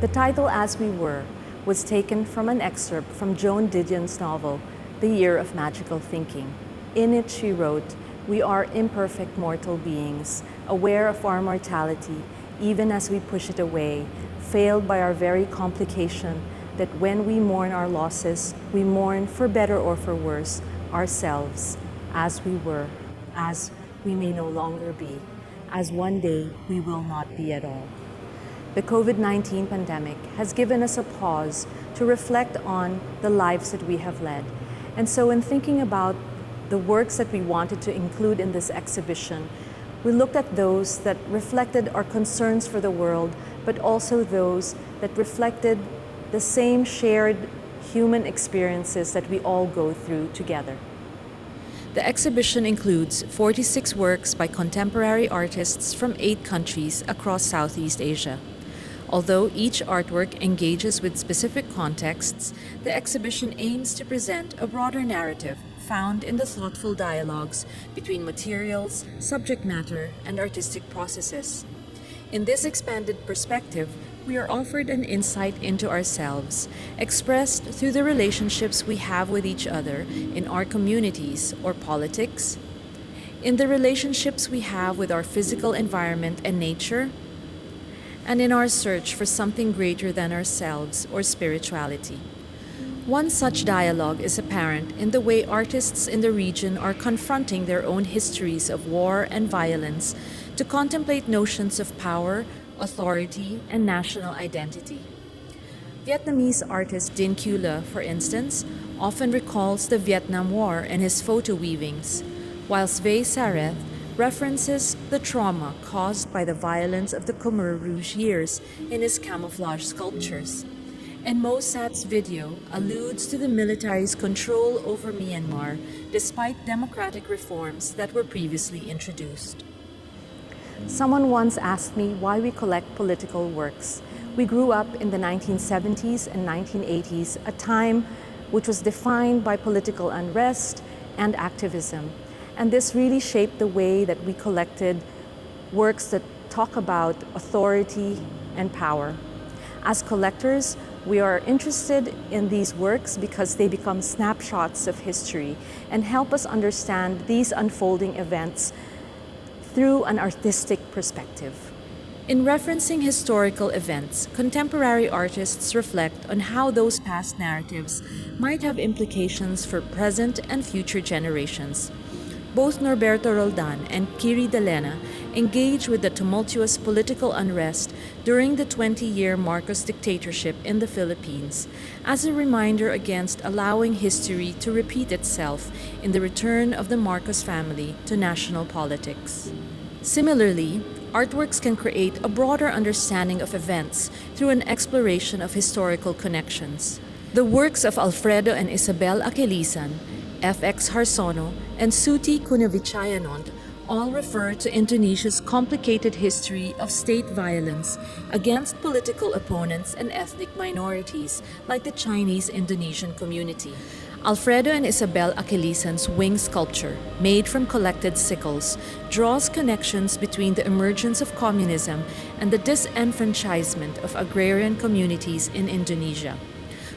The title, As We Were, was taken from an excerpt from Joan Didion's novel, The Year of Magical Thinking. In it, she wrote, "We are imperfect mortal beings, aware of our mortality, even as we push it away, failed by our very complication, that when we mourn our losses, we mourn, for better or for worse, ourselves, as we were, as we may no longer be, as one day we will not be at all." The COVID-19 pandemic has given us a pause to reflect on the lives that we have led. And so in thinking about the works that we wanted to include in this exhibition, we looked at those that reflected our concerns for the world, but also those that reflected the same shared human experiences that we all go through together. The exhibition includes 46 works by contemporary artists from 8 countries across Southeast Asia. Although each artwork engages with specific contexts, the exhibition aims to present a broader narrative found in the thoughtful dialogues between materials, subject matter, and artistic processes. In this expanded perspective, we are offered an insight into ourselves, expressed through the relationships we have with each other in our communities or politics, in the relationships we have with our physical environment and nature, and in our search for something greater than ourselves or spirituality. One such dialogue is apparent in the way artists in the region are confronting their own histories of war and violence to contemplate notions of power, authority, and national identity. Vietnamese artist Dinh Q. Le, for instance, often recalls the Vietnam War in his photo weavings, whilst Vey Sareth references the trauma caused by the violence of the Khmer Rouge years in his camouflage sculptures. And Mo Sat's video alludes to the military's control over Myanmar despite democratic reforms that were previously introduced. Someone once asked me why we collect political works. We grew up in the 1970s and 1980s, a time which was defined by political unrest and activism. And this really shaped the way that we collected works that talk about authority and power. As collectors, we are interested in these works because they become snapshots of history and help us understand these unfolding events through an artistic perspective. In referencing historical events, contemporary artists reflect on how those past narratives might have implications for present and future generations. Both Norberto Roldan and Kiri Delena engage with the tumultuous political unrest during the 20-year Marcos dictatorship in the Philippines as a reminder against allowing history to repeat itself in the return of the Marcos family to national politics. Similarly, artworks can create a broader understanding of events through an exploration of historical connections. The works of Alfredo and Isabel Aquilisan, F.X. Harsono, and Suti Kunavichayanont all refer to Indonesia's complicated history of state violence against political opponents and ethnic minorities like the Chinese Indonesian community. Alfredo and Isabel Aquilisan's wing sculpture, made from collected sickles, draws connections between the emergence of communism and the disenfranchisement of agrarian communities in Indonesia,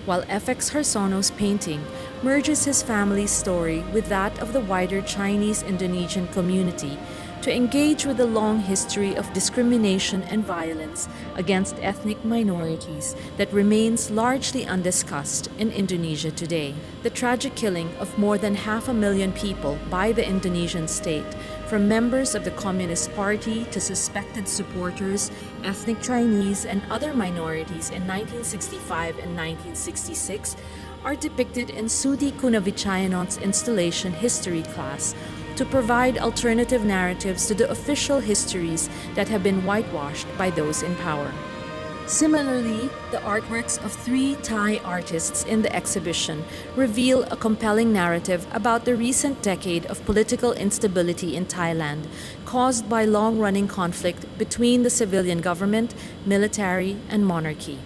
while F.X. Harsono's painting merges his family's story with that of the wider Chinese-Indonesian community to engage with the long history of discrimination and violence against ethnic minorities that remains largely undiscussed in Indonesia today. The tragic killing of more than 500,000 people by the Indonesian state, from members of the Communist Party to suspected supporters, ethnic Chinese, and other minorities in 1965 and 1966, are depicted in Sudi Kunavichayanon's installation history class to provide alternative narratives to the official histories that have been whitewashed by those in power. Similarly, the artworks of 3 Thai artists in the exhibition reveal a compelling narrative about the recent decade of political instability in Thailand, caused by long-running conflict between the civilian government, military, and monarchy.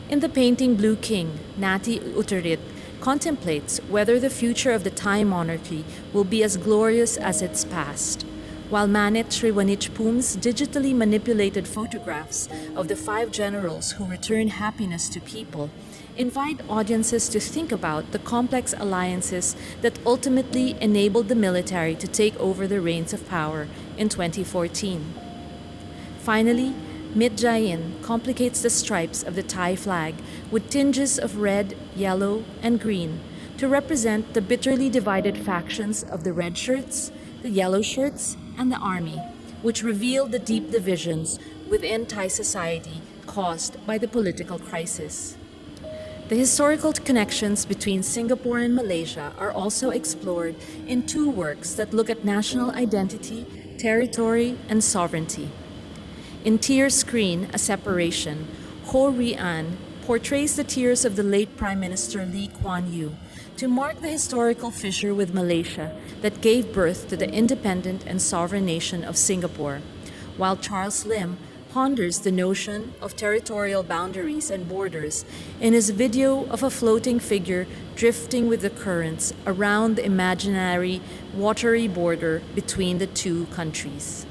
In the painting Blue King, Nati Uttarit contemplates whether the future of the Thai monarchy will be as glorious as its past. while Manit Sriwanijpum's digitally manipulated photographs of the 5 generals who return happiness to people invite audiences to think about the complex alliances that ultimately enabled the military to take over the reins of power in 2014. Finally, Midjayin complicates the stripes of the Thai flag with tinges of red, yellow, and green to represent the bitterly divided factions of the red shirts, the yellow shirts, and the army, which reveal the deep divisions within Thai society caused by the political crisis. The historical connections between Singapore and Malaysia are also explored in 2 works that look at national identity, territory, and sovereignty. In Tear Screen, A Separation, Ho Ri-an portrays the tears of the late Prime Minister Lee Kuan Yew to mark the historical fissure with Malaysia that gave birth to the independent and sovereign nation of Singapore, while Charles Lim ponders the notion of territorial boundaries and borders in his video of a floating figure drifting with the currents around the imaginary watery border between the 2 countries.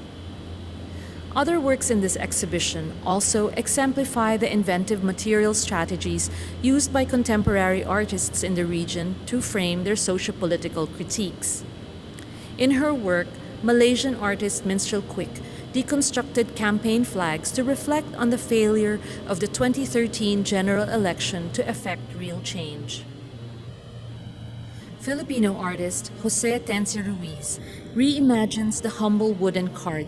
Other works in this exhibition also exemplify the inventive material strategies used by contemporary artists in the region to frame their socio-political critiques. In her work, Malaysian artist Minstrel Quick deconstructed campaign flags to reflect on the failure of the 2013 general election to effect real change. Filipino artist Jose Tensi Ruiz reimagines the humble wooden cart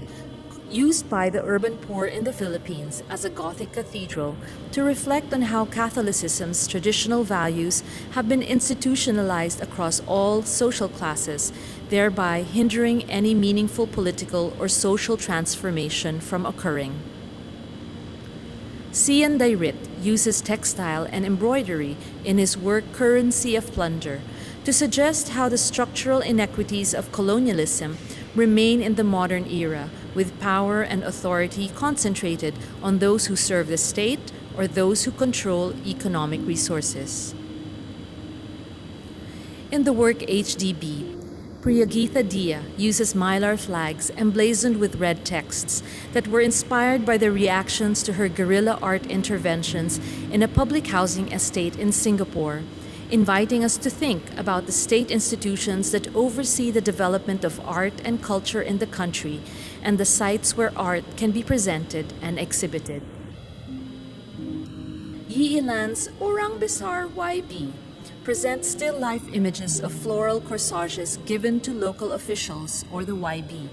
used by the urban poor in the Philippines as a Gothic cathedral to reflect on how Catholicism's traditional values have been institutionalized across all social classes, thereby hindering any meaningful political or social transformation from occurring. Sian Dairit uses textile and embroidery in his work Currency of Plunder to suggest how the structural inequities of colonialism remain in the modern era, with power and authority concentrated on those who serve the state or those who control economic resources. In the work HDB, Priyagitha Dia uses mylar flags emblazoned with red texts that were inspired by the reactions to her guerrilla art interventions in a public housing estate in Singapore, inviting us to think about the state institutions that oversee the development of art and culture in the country and the sites where art can be presented and exhibited. Yi Ilan's Orang Besar YB presents still life images of floral corsages given to local officials, or the YB.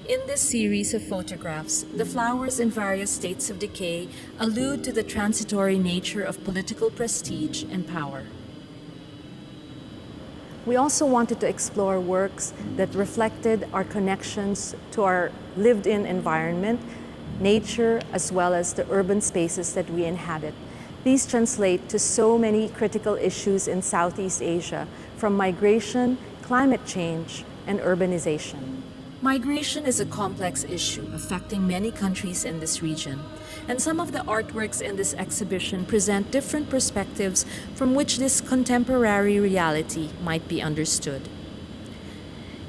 In this series of photographs, the flowers in various states of decay allude to the transitory nature of political prestige and power. We also wanted to explore works that reflected our connections to our lived-in environment, nature, as well as the urban spaces that we inhabit. These translate to so many critical issues in Southeast Asia, from migration, climate change, and urbanization. Migration is a complex issue affecting many countries in this region, and some of the artworks in this exhibition present different perspectives from which this contemporary reality might be understood.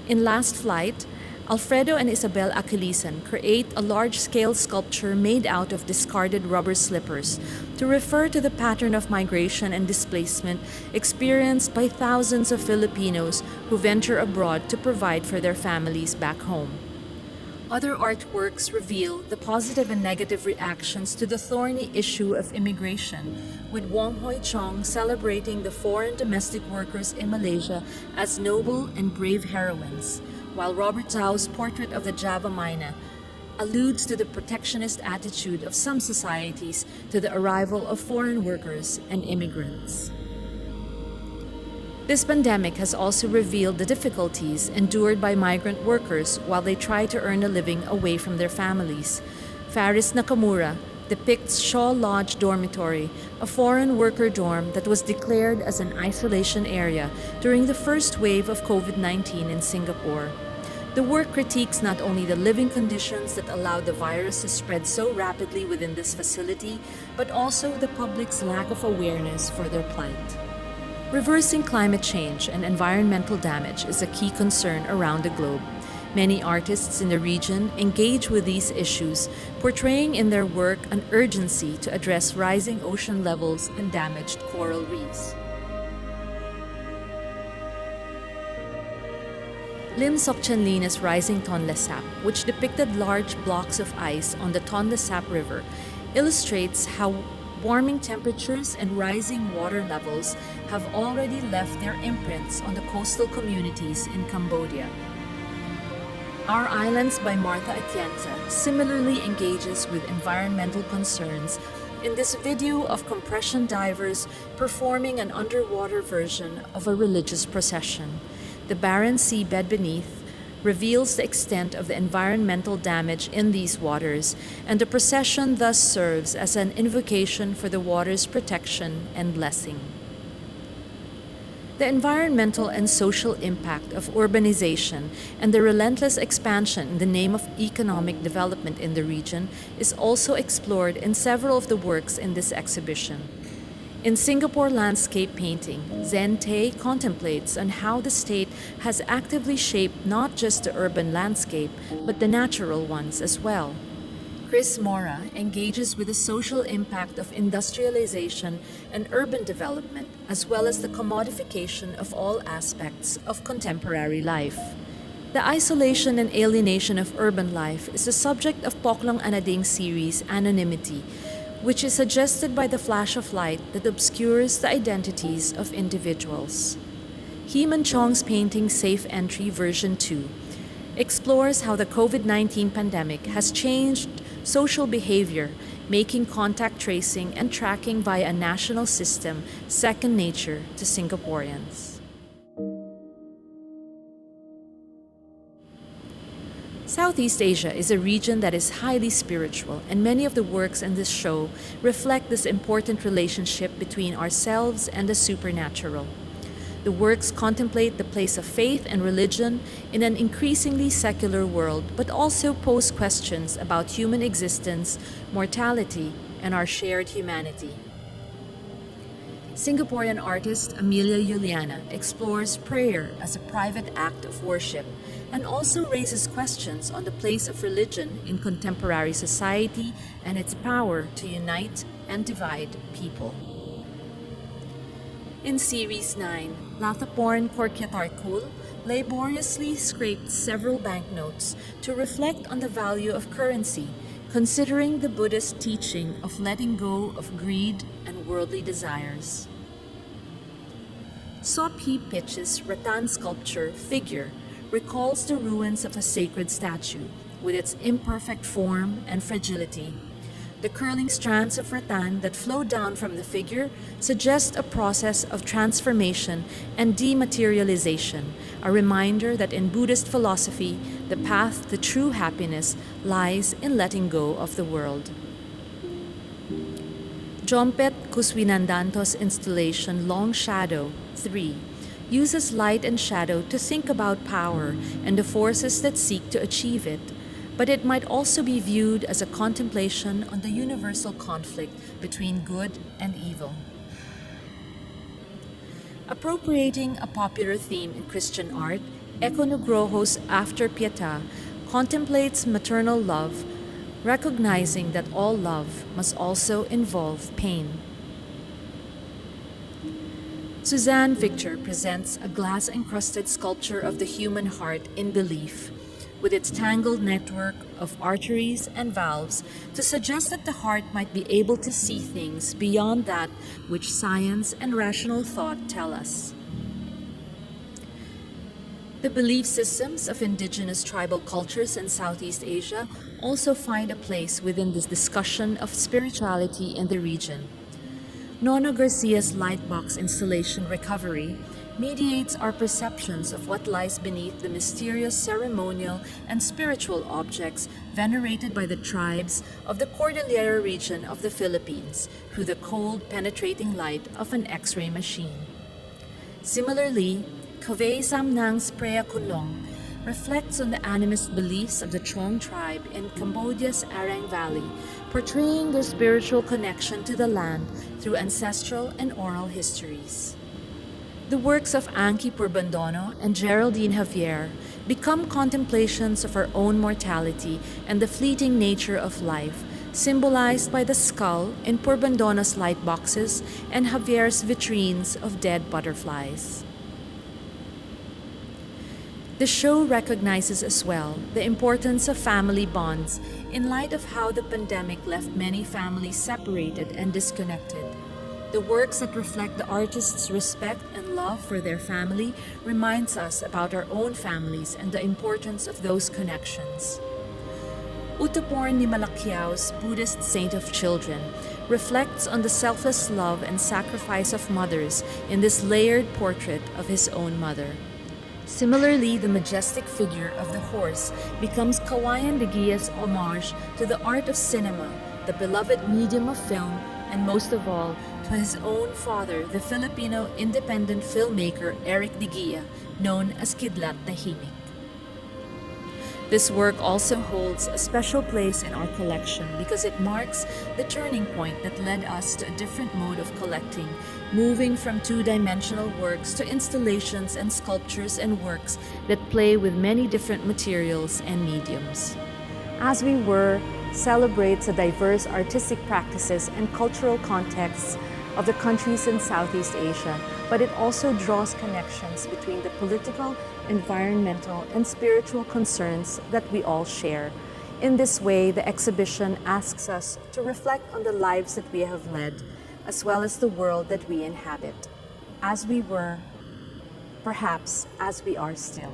In Last Flight, Alfredo and Isabel Achillesen create a large-scale sculpture made out of discarded rubber slippers to refer to the pattern of migration and displacement experienced by thousands of Filipinos who venture abroad to provide for their families back home. Other artworks reveal the positive and negative reactions to the thorny issue of immigration, with Wong Hoi Chong celebrating the foreign domestic workers in Malaysia as noble and brave heroines, while Robert Zhao's portrait of the Java Mina alludes to the protectionist attitude of some societies to the arrival of foreign workers and immigrants. This pandemic has also revealed the difficulties endured by migrant workers while they try to earn a living away from their families. Faris Nakamura depicts Shaw Lodge Dormitory, a foreign worker dorm that was declared as an isolation area during the first wave of COVID-19 in Singapore. The work critiques not only the living conditions that allowed the virus to spread so rapidly within this facility, but also the public's lack of awareness for their plight. Reversing climate change and environmental damage is a key concern around the globe. Many artists in the region engage with these issues, portraying in their work an urgency to address rising ocean levels and damaged coral reefs. Lim Sokchanlina's Rising Tonle Sap, which depicted large blocks of ice on the Tonle Sap River, illustrates how warming temperatures and rising water levels have already left their imprints on the coastal communities in Cambodia. Our Islands by Martha Atienza similarly engages with environmental concerns in this video of compression divers performing an underwater version of a religious procession. The barren seabed beneath reveals the extent of the environmental damage in these waters, and the procession thus serves as an invocation for the water's protection and blessing. The environmental and social impact of urbanization and the relentless expansion in the name of economic development in the region is also explored in several of the works in this exhibition. In Singapore landscape painting, Zen Tay contemplates on how the state has actively shaped not just the urban landscape, but the natural ones as well. Chris Mora engages with the social impact of industrialization and urban development, as well as the commodification of all aspects of contemporary life. The isolation and alienation of urban life is the subject of Poklong Anading's series Anonymity, which is suggested by the flash of light that obscures the identities of individuals. Heeman Chong's painting Safe Entry version 2 explores how the COVID-19 pandemic has changed social behavior, making contact tracing and tracking via a national system second nature to Singaporeans. Southeast Asia is a region that is highly spiritual, and many of the works in this show reflect this important relationship between ourselves and the supernatural. The works contemplate the place of faith and religion in an increasingly secular world, but also pose questions about human existence, mortality, and our shared humanity. Singaporean artist Amelia Juliana explores prayer as a private act of worship and also raises questions on the place of religion in contemporary society and its power to unite and divide people. In Series 9, Lathaporn Korkyatarkul laboriously scraped several banknotes to reflect on the value of currency, considering the Buddhist teaching of letting go of greed and worldly desires. Sophi Pitch's rattan sculpture Figure recalls the ruins of a sacred statue with its imperfect form and fragility. The curling strands of rattan that flow down from the figure suggest a process of transformation and dematerialization, a reminder that in Buddhist philosophy, the path to true happiness lies in letting go of the world. Jompet Kuswinandanto's installation Long Shadow 3 uses light and shadow to think about power and the forces that seek to achieve it, but it might also be viewed as a contemplation on the universal conflict between good and evil. Appropriating a popular theme in Christian art, Eko Nugroho's After Pietà contemplates maternal love, recognizing that all love must also involve pain. Suzanne Victor presents a glass-encrusted sculpture of the human heart in belief, with its tangled network of arteries and valves to suggest that the heart might be able to see things beyond that which science and rational thought tell us. The belief systems of indigenous tribal cultures in Southeast Asia also find a place within this discussion of spirituality in the region. Nono Garcia's lightbox installation Recovery mediates our perceptions of what lies beneath the mysterious ceremonial and spiritual objects venerated by the tribes of the Cordillera region of the Philippines through the cold, penetrating light of an X-ray machine. Similarly, Kovay Samnang's Prea Kulong reflects on the animist beliefs of the Trong tribe in Cambodia's Arang Valley, portraying their spiritual connection to the land through ancestral and oral histories. The works of Anki Purbandono and Geraldine Javier become contemplations of our own mortality and the fleeting nature of life, symbolized by the skull in Purbandonna's light boxes and Javier's vitrines of dead butterflies. The show recognizes as well the importance of family bonds in light of how the pandemic left many families separated and disconnected. The works that reflect the artist's respect and love for their family reminds us about our own families and the importance of those connections. Utuporn ni Malakiao's Buddhist Saint of Children reflects on the selfless love and sacrifice of mothers in this layered portrait of his own mother. Similarly, the majestic figure of the horse becomes Kawayan de Guia's homage to the art of cinema, the beloved medium of film, and most of all, to his own father, the Filipino independent filmmaker Eric de Guia, known as Kidlat Tahimik. This work also holds a special place in our collection because it marks the turning point that led us to a different mode of collecting, moving from two-dimensional works to installations and sculptures and works that play with many different materials and mediums. As We Were celebrates the diverse artistic practices and cultural contexts of the countries in Southeast Asia, but it also draws connections between the political, environmental, and spiritual concerns that we all share. In this way, the exhibition asks us to reflect on the lives that we have led, as well as the world that we inhabit. As we were, perhaps as we are still.